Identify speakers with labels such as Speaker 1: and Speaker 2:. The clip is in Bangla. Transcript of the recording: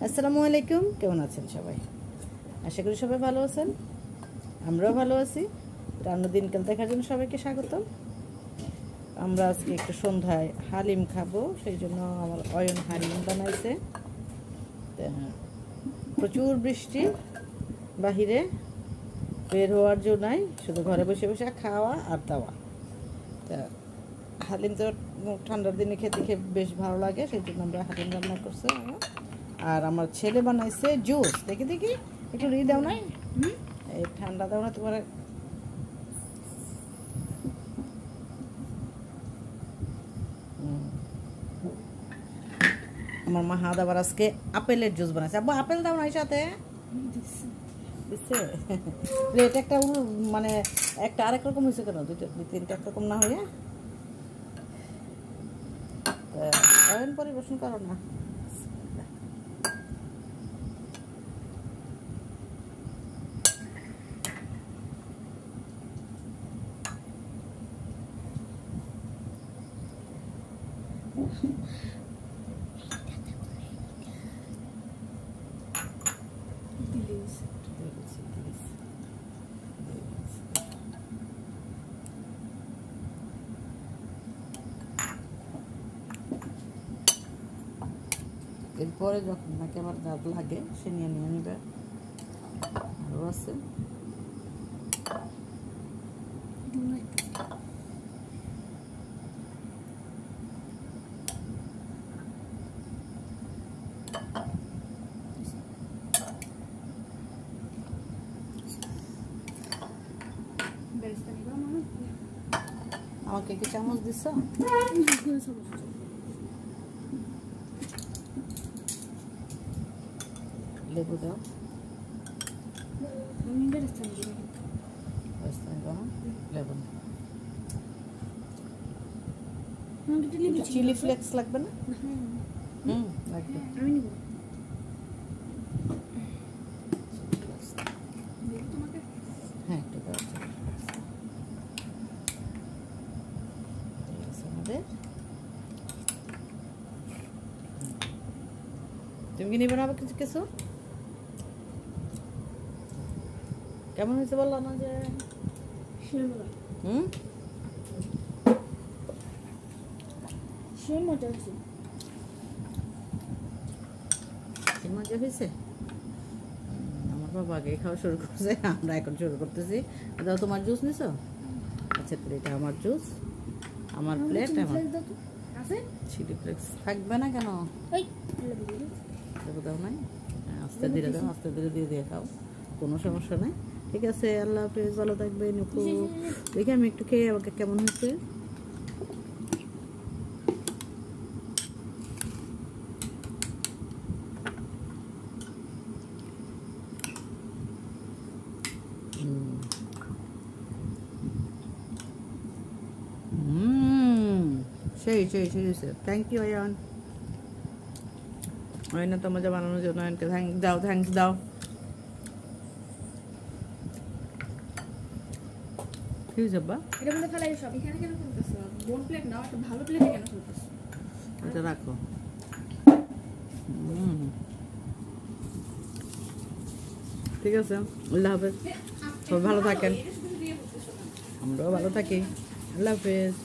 Speaker 1: আসসালামু আলাইকুম, কেমন আছেন সবাই? আশা করি সবাই ভালো আছেন, আমরাও ভালো আছি। রান্নার দিনকাল দেখার জন্য সবাইকে স্বাগত। আমরা আজকে একটু সন্ধ্যায় হালিম খাবো, সেই জন্য আমার অয়ন হালিম বানাইছে। প্রচুর বৃষ্টি, বাহিরে বের হওয়ার জন্য নাই, শুধু ঘরে বসে বসে খাওয়া আর দাওয়া। তা হালিম তো ঠান্ডার দিনে খেতে বেশ ভালো লাগে, সেই জন্য আমরা হালিম রান্না করছি। আর আমার ছেলে বানাইছে জুস। দেখি দেখি একটু রি দাও নাই, এই ঠান্ডা দাও না তোমার। আমার মা হাত আবার আজকে আপেলের জুস বানাইছে। আব্বু আপেল দাও না সাথে দিচ্ছে। প্লেট একটা মানে একটা আরেক রকম হয়েছে কেন? দুই তিনটা একরকম না হয়ে পরিবেশন করো না। এরপরে যখন নাকি আমার দাঁত লাগে সে নিয়ে নিবে। আরও আছে, আমাকে কি চামচ দিচ্ছ? লেবু দাও, লেবু চিলি ফ্লেক্স লাগবে না? লাগবে। হ্যাঁ একটু দাও। তুমি কি নিবে না আবার কিছু কিছু? কেমন হয়েছে বললো না যে? মজা হয়েছে। আমার বাবা আগে খাওয়া শুরু করছে, আমরা এখন শুরু করতেছি। দাও, তোমার জুস নিছো? আচ্ছা, এটা আমার জুস, আমার প্লেট। আমার চিলি ফ্লেক্স থাকবে না কেন? লেবু দাও নাই? আস্তে ধীরে দাও, আস্তে ধীরে দিয়ে দিয়ে খাও, কোনো সমস্যা নাই। ঠিক আছে, আল্লাহ হাফেজ, ভালো থাকবে। নুকু দেখি আমি একটু খেয়ে আমাকে কেমন হয়েছে। সেই সেই সেই থ্যাংক ইউ অয়ন। অয়ন তো মজা বানানোর জন্য অয়নকে থ্যাংকস দাও। কি হয়েছে বা?
Speaker 2: এটা বলে ফেলাই সব এখানে কেন করতেছো? বোন প্লেট নাও, একটা ভালো প্লেটে কেন করতেছো?
Speaker 1: এটা রাখো। ঠিক আছে, আল্লাহ হাফেজ, সবাই ভালো থাকেন, আমরাও ভালো থাকি। আল্লাহ হাফেজ।